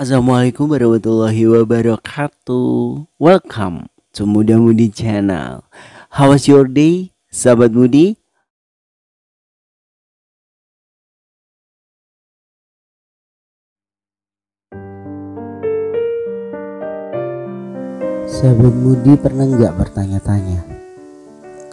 Assalamualaikum warahmatullahi wabarakatuh. Welcome to Muda Mudi Channel. How was your day, sahabat Mudi? Sahabat Mudi pernah nggak bertanya-tanya,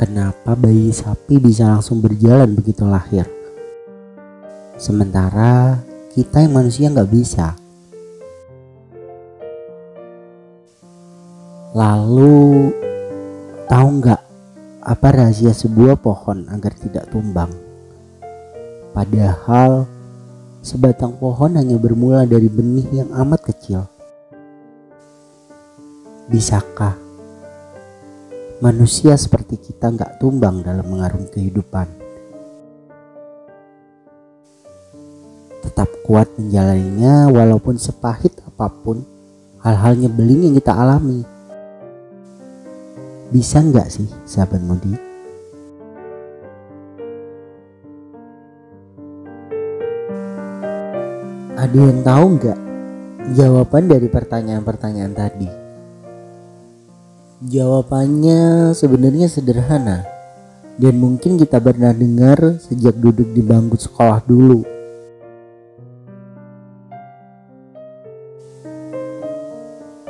kenapa bayi sapi bisa langsung berjalan begitu lahir? Sementara kita yang manusia nggak bisa. Lalu tahu nggak apa rahasia sebuah pohon agar tidak tumbang? Padahal sebatang pohon hanya bermula dari benih yang amat kecil. Bisakah manusia seperti kita nggak tumbang dalam mengarungi kehidupan? Tetap kuat menjalaninya walaupun sepahit apapun hal-hal nyebelin yang kita alami. Bisa nggak sih sahabat Mudi? Ada yang tahu nggak jawaban dari pertanyaan-pertanyaan tadi? Jawabannya sebenarnya sederhana dan mungkin kita pernah dengar sejak duduk di bangku sekolah dulu.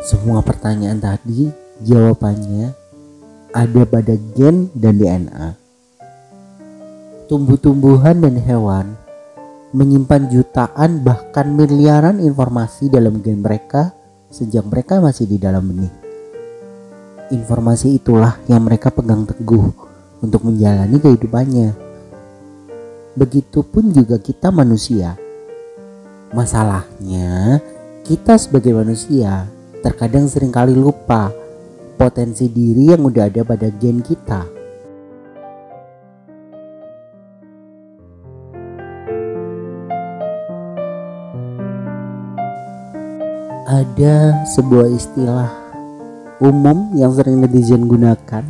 Semua pertanyaan tadi jawabannya ada pada gen dan DNA. Tumbuh-tumbuhan dan hewan menyimpan jutaan bahkan miliaran informasi dalam gen mereka sejak mereka masih di dalam benih. Informasi itulah yang mereka pegang teguh untuk menjalani kehidupannya. Begitupun juga kita manusia. Masalahnya kita sebagai manusia terkadang seringkali lupa potensi diri yang udah ada pada gen kita. Ada sebuah istilah umum yang sering netizen gunakan,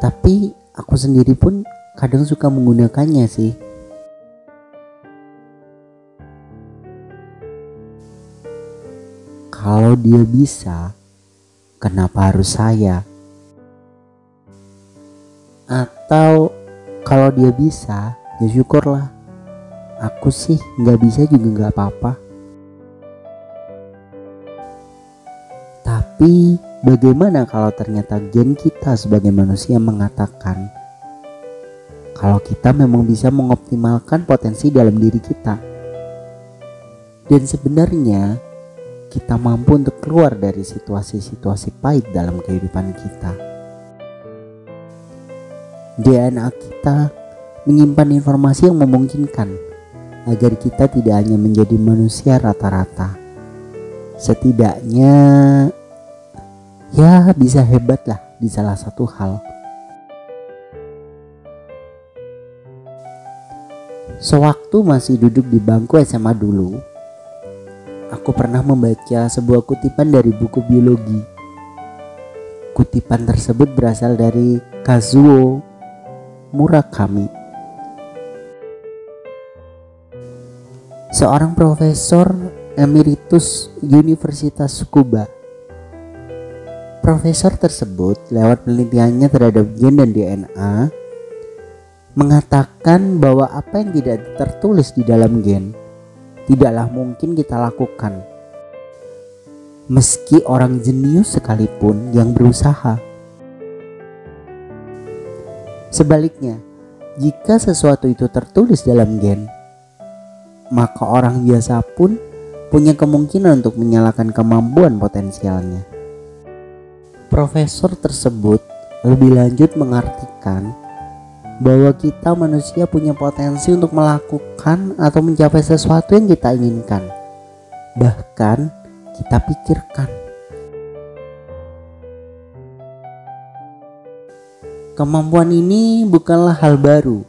tapi aku sendiri pun kadang suka menggunakannya sih. Kalau dia bisa, kenapa harus saya? Atau kalau dia bisa, ya syukurlah. Aku sih gak bisa juga gak apa-apa. Tapi bagaimana kalau ternyata gen kita sebagai manusia mengatakan kalau kita memang bisa mengoptimalkan potensi dalam diri kita, dan sebenarnya kita mampu untuk keluar dari situasi-situasi pahit dalam kehidupan kita. DNA kita menyimpan informasi yang memungkinkan agar kita tidak hanya menjadi manusia rata-rata. Setidaknya ya bisa hebat lah di salah satu hal. Sewaktu masih duduk di bangku SMA dulu, aku pernah membaca sebuah kutipan dari buku biologi. Kutipan tersebut berasal dari Kazuo Murakami, seorang profesor emeritus Universitas Tsukuba. Profesor tersebut lewat penelitiannya terhadap gen dan DNA mengatakan bahwa apa yang tidak tertulis di dalam gen tidaklah mungkin kita lakukan, meski orang jenius sekalipun yang berusaha. Sebaliknya, jika sesuatu itu tertulis dalam gen, maka orang biasa pun punya kemungkinan untuk menyalakan kemampuan potensialnya. Profesor tersebut lebih lanjut mengartikan bahwa kita manusia punya potensi untuk melakukan atau mencapai sesuatu yang kita inginkan, bahkan kita pikirkan. Kemampuan ini bukanlah hal baru,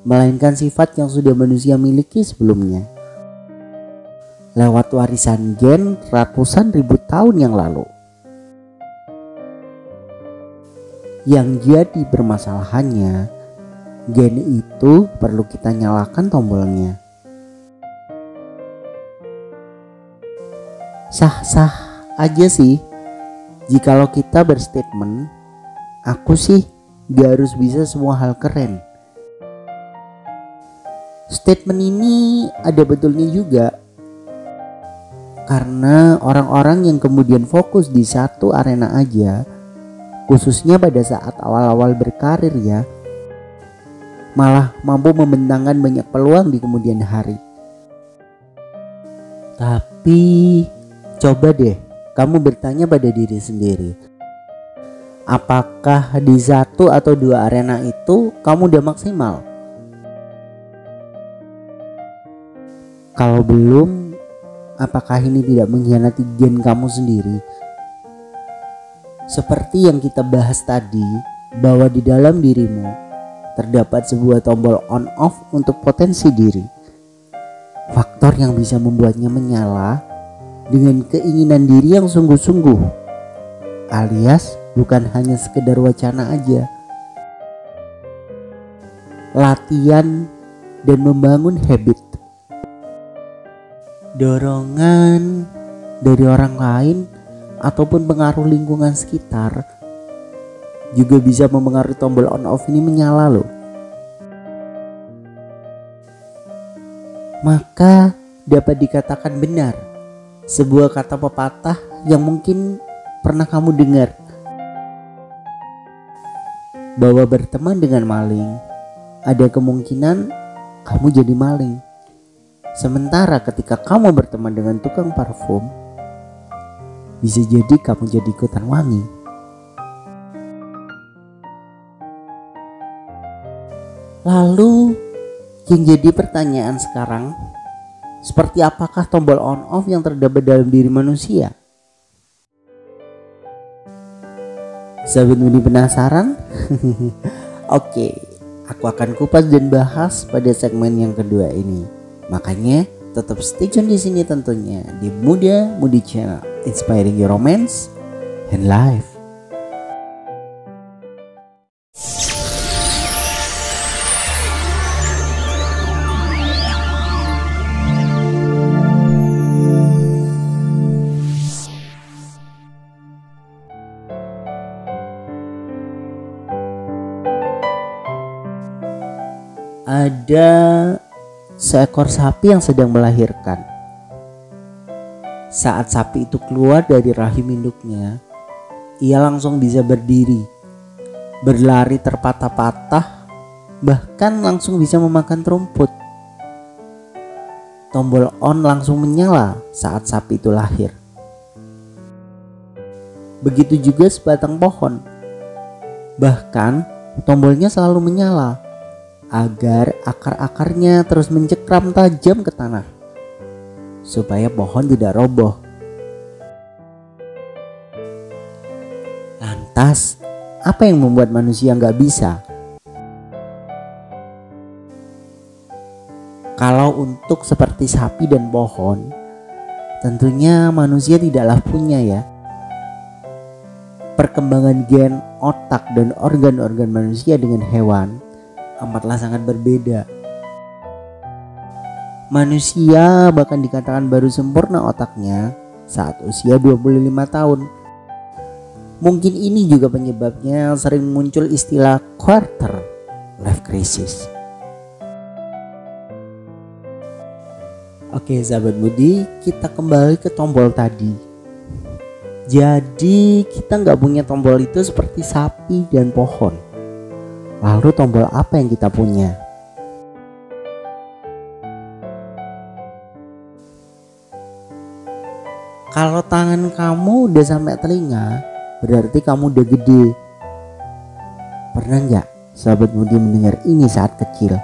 melainkan sifat yang sudah manusia miliki sebelumnya, lewat warisan gen ratusan ribu tahun yang lalu. Yang jadi permasalahannya, gen itu perlu kita nyalakan tombolnya. Sah-sah aja sih jikalau kita berstatement, aku sih gak harus bisa semua hal keren. Statement ini ada betulnya juga, karena orang-orang yang kemudian fokus di satu arena aja, khususnya pada saat awal-awal berkarir ya, malah mampu membentangkan banyak peluang di kemudian hari. Tapi coba deh kamu bertanya pada diri sendiri, apakah di satu atau dua arena itu kamu udah maksimal? Kalau belum, apakah ini tidak mengkhianati gen kamu sendiri? Seperti yang kita bahas tadi, bahwa di dalam dirimu terdapat sebuah tombol on off untuk potensi diri. Faktor yang bisa membuatnya menyala dengan keinginan diri yang sungguh-sungguh, alias bukan hanya sekedar wacana aja. Latihan dan membangun habit. Dorongan dari orang lain ataupun pengaruh lingkungan sekitar juga bisa mempengaruhi tombol on off ini menyala loh. Maka dapat dikatakan benar sebuah kata pepatah yang mungkin pernah kamu dengar, bahwa berteman dengan maling ada kemungkinan kamu jadi maling. Sementara ketika kamu berteman dengan tukang parfum, bisa jadi kamu jadi ikutan wangi. Lalu yang jadi pertanyaan sekarang, seperti apakah tombol on off yang terdapat dalam diri manusia? Sahabat Mudi penasaran? Oke, aku akan kupas dan bahas pada segmen yang kedua ini. Makanya tetap stay tune di sini tentunya di Muda Mudi Channel, inspiring your romance and life. Ada seekor sapi yang sedang melahirkan. Saat sapi itu keluar dari rahim induknya, ia langsung bisa berdiri, berlari terpatah-patah, bahkan langsung bisa memakan rumput. Tombol on langsung menyala saat sapi itu lahir. Begitu juga sebatang pohon. Bahkan tombolnya selalu menyala agar akar-akarnya terus mencekram tajam ke tanah supaya pohon tidak roboh. Lantas, apa yang membuat manusia nggak bisa? Kalau untuk seperti sapi dan pohon, tentunya manusia tidaklah punya ya. Perkembangan gen, otak, dan organ-organ manusia dengan hewan amatlah sangat berbeda. Manusia bahkan dikatakan baru sempurna otaknya saat usia 25 tahun. Mungkin ini juga penyebabnya sering muncul istilah quarter life crisis. Oke sahabat Budi, kita kembali ke tombol tadi. Jadi kita nggak punya tombol itu seperti sapi dan pohon. Lalu tombol apa yang kita punya? Kalau tangan kamu udah sampai telinga, berarti kamu udah gede. Pernah nggak sahabat Mudi mendengar ini saat kecil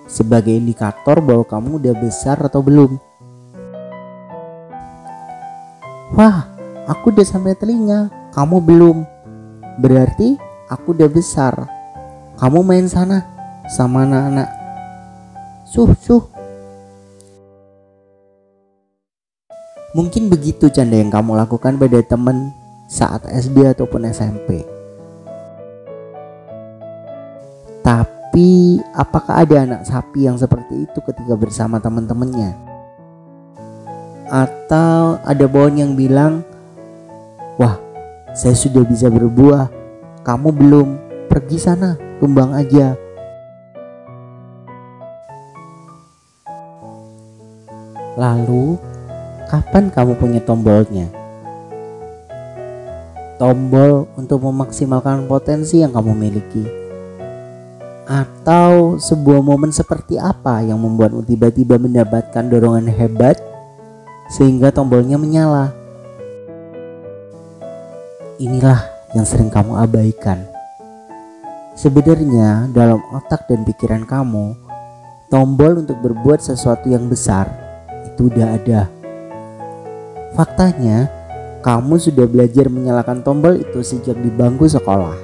sebagai indikator bahwa kamu udah besar atau belum? Wah, aku udah sampai telinga, kamu belum. Berarti aku udah besar. Kamu main sana sama anak-anak. Suh. Mungkin begitu canda yang kamu lakukan pada teman saat SD ataupun SMP. Tapi apakah ada anak sapi yang seperti itu ketika bersama teman-temannya? Atau ada pohon yang bilang, wah, saya sudah bisa berbuah, kamu belum, pergi sana, tumbang aja. Lalu, kapan kamu punya tombolnya? Tombol untuk memaksimalkan potensi yang kamu miliki. Atau sebuah momen seperti apa yang membuatmu tiba-tiba mendapatkan dorongan hebat sehingga tombolnya menyala? Inilah yang sering kamu abaikan. Sebenarnya dalam otak dan pikiran kamu, tombol untuk berbuat sesuatu yang besar itu udah ada. Faktanya, kamu sudah belajar menyalakan tombol itu sejak di bangku sekolah.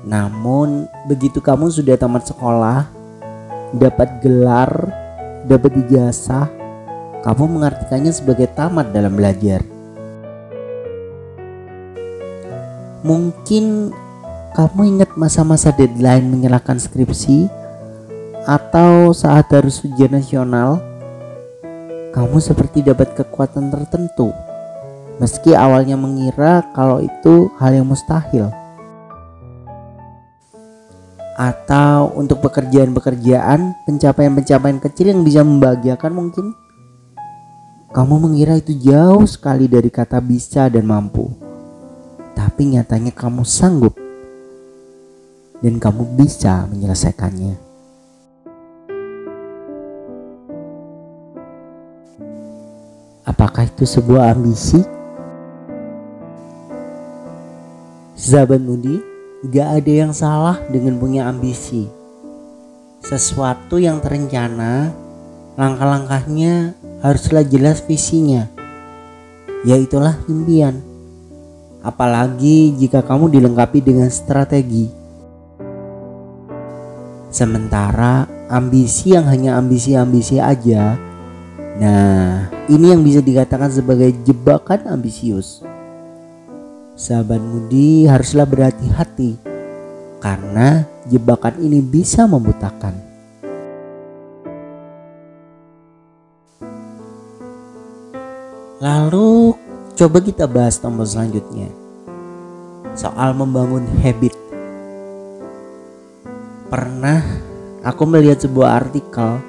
Namun, begitu kamu sudah tamat sekolah, dapat gelar, dapat ijazah, kamu mengartikannya sebagai tamat dalam belajar. Mungkin kamu ingat masa-masa deadline menyelesaikan skripsi atau saat harus ujian nasional. Kamu seperti dapat kekuatan tertentu, meski awalnya mengira kalau itu hal yang mustahil. Atau untuk pekerjaan-pekerjaan, pencapaian-pencapaian kecil yang bisa membahagiakan mungkin. Kamu mengira itu jauh sekali dari kata bisa dan mampu. Tapi nyatanya kamu sanggup dan kamu bisa menyelesaikannya. Apakah itu sebuah ambisi? Sahabat Mudi, gak ada yang salah dengan punya ambisi. Sesuatu yang terencana, langkah-langkahnya haruslah jelas visinya, yaitulah impian. Apalagi jika kamu dilengkapi dengan strategi. Sementara ambisi yang hanya ambisi-ambisi aja, nah ini yang bisa dikatakan sebagai jebakan ambisius. Sahabat Mudi haruslah berhati-hati, karena jebakan ini bisa membutakan. Lalu coba kita bahas tombol selanjutnya, soal membangun habit. Pernah aku melihat sebuah artikel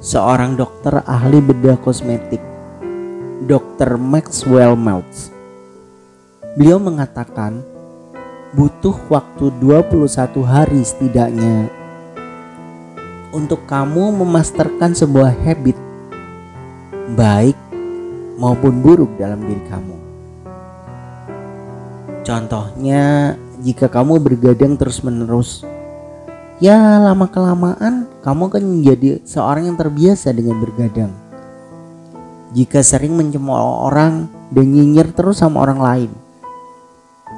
seorang dokter ahli bedah kosmetik, Dr. Maxwell Maltz. Beliau mengatakan butuh waktu 21 hari setidaknya untuk kamu memasterkan sebuah habit, baik maupun buruk dalam diri kamu. Contohnya, jika kamu bergadang terus-menerus, ya lama-kelamaan kamu akan menjadi seorang yang terbiasa dengan bergadang. Jika sering mencemooh orang dan nyinyir terus sama orang lain,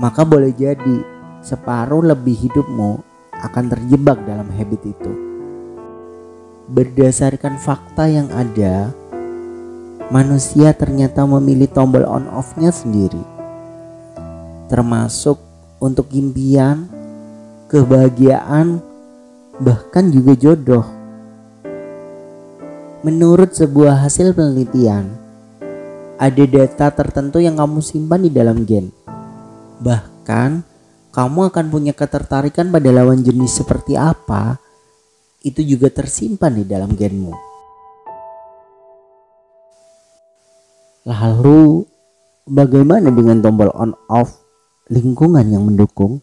maka boleh jadi separuh lebih hidupmu akan terjebak dalam habit itu. Berdasarkan fakta yang ada, manusia ternyata memilih tombol on off-nya sendiri, termasuk untuk impian, kebahagiaan, bahkan juga jodoh. Menurut sebuah hasil penelitian, ada data tertentu yang kamu simpan di dalam gen. Bahkan kamu akan punya ketertarikan pada lawan jenis seperti apa, itu juga tersimpan di dalam genmu. Lalu bagaimana dengan tombol on off lingkungan yang mendukung?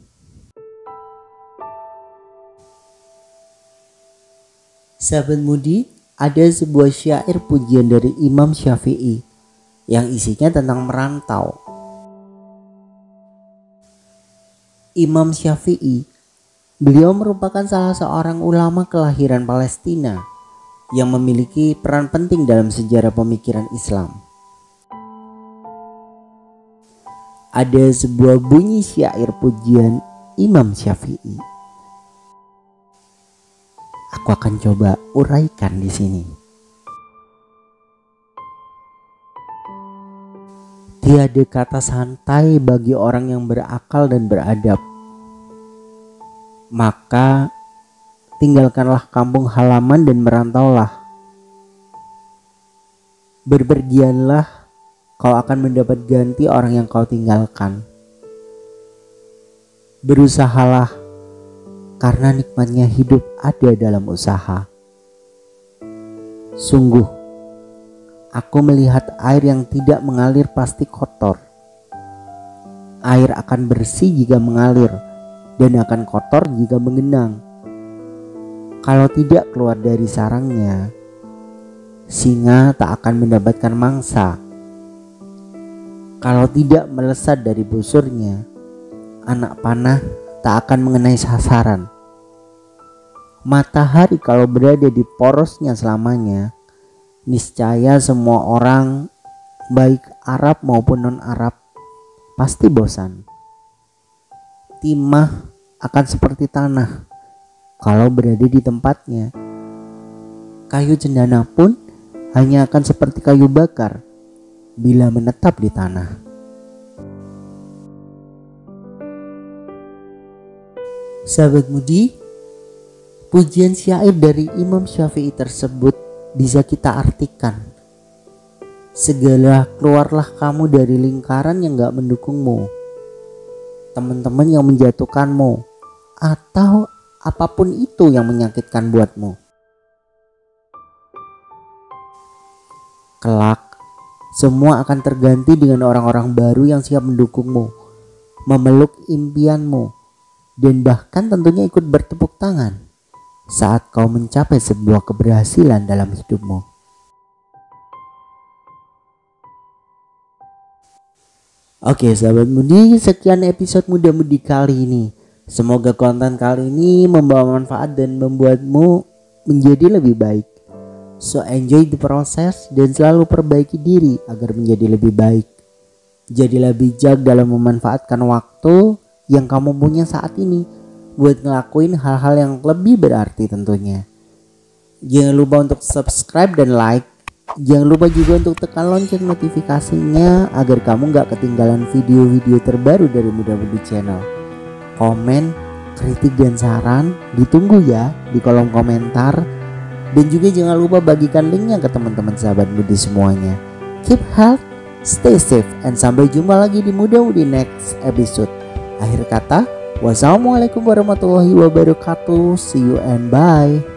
Sahabat Mudi, ada sebuah syair pujian dari Imam Syafi'i yang isinya tentang merantau. Imam Syafi'i, beliau merupakan salah seorang ulama kelahiran Palestina yang memiliki peran penting dalam sejarah pemikiran Islam. Ada sebuah bunyi syair pujian Imam Syafi'i. Aku akan coba uraikan di sini. Tiada kata santai bagi orang yang berakal dan beradab. Maka tinggalkanlah kampung halaman dan merantaulah. Berpergianlah, kau akan mendapat ganti orang yang kau tinggalkan. Berusahalah, karena nikmatnya hidup ada dalam usaha. Sungguh, aku melihat air yang tidak mengalir pasti kotor. Air akan bersih jika mengalir dan akan kotor jika menggenang. Kalau tidak keluar dari sarangnya, singa tak akan mendapatkan mangsa. Kalau tidak melesat dari busurnya, anak panah tak akan mengenai sasaran. Matahari kalau berada di porosnya selamanya, niscaya semua orang, baik Arab maupun non-Arab, pasti bosan. Timah akan seperti tanah kalau berada di tempatnya. Kayu cendana pun hanya akan seperti kayu bakar bila menetap di tanah. Sahabat Mudi, pujian syair dari Imam Syafi'i tersebut bisa kita artikan. Segala keluarlah kamu dari lingkaran yang gak mendukungmu, teman-teman yang menjatuhkanmu, atau apapun itu yang menyakitkan buatmu. Kelak, semua akan terganti dengan orang-orang baru yang siap mendukungmu, memeluk impianmu, dan bahkan tentunya ikut bertepuk tangan saat kau mencapai sebuah keberhasilan dalam hidupmu. Oke sahabat Mudi, sekian episode Muda Mudi kali ini. Semoga konten kali ini membawa manfaat dan membuatmu menjadi lebih baik. So enjoy the process dan selalu perbaiki diri agar menjadi lebih baik. Jadilah bijak dalam memanfaatkan waktu yang kamu punya saat ini buat ngelakuin hal-hal yang lebih berarti tentunya. Jangan lupa untuk subscribe dan like. Jangan lupa juga untuk tekan lonceng notifikasinya agar kamu gak ketinggalan video-video terbaru dari Muda Mudi Channel. Komen, kritik dan saran ditunggu ya di kolom komentar. Dan juga jangan lupa bagikan linknya ke teman-teman sahabat Mudi semuanya. Keep health, stay safe, and sampai jumpa lagi di Muda Mudi next episode. Akhir kata, wassalamualaikum warahmatullahi wabarakatuh. See you and bye.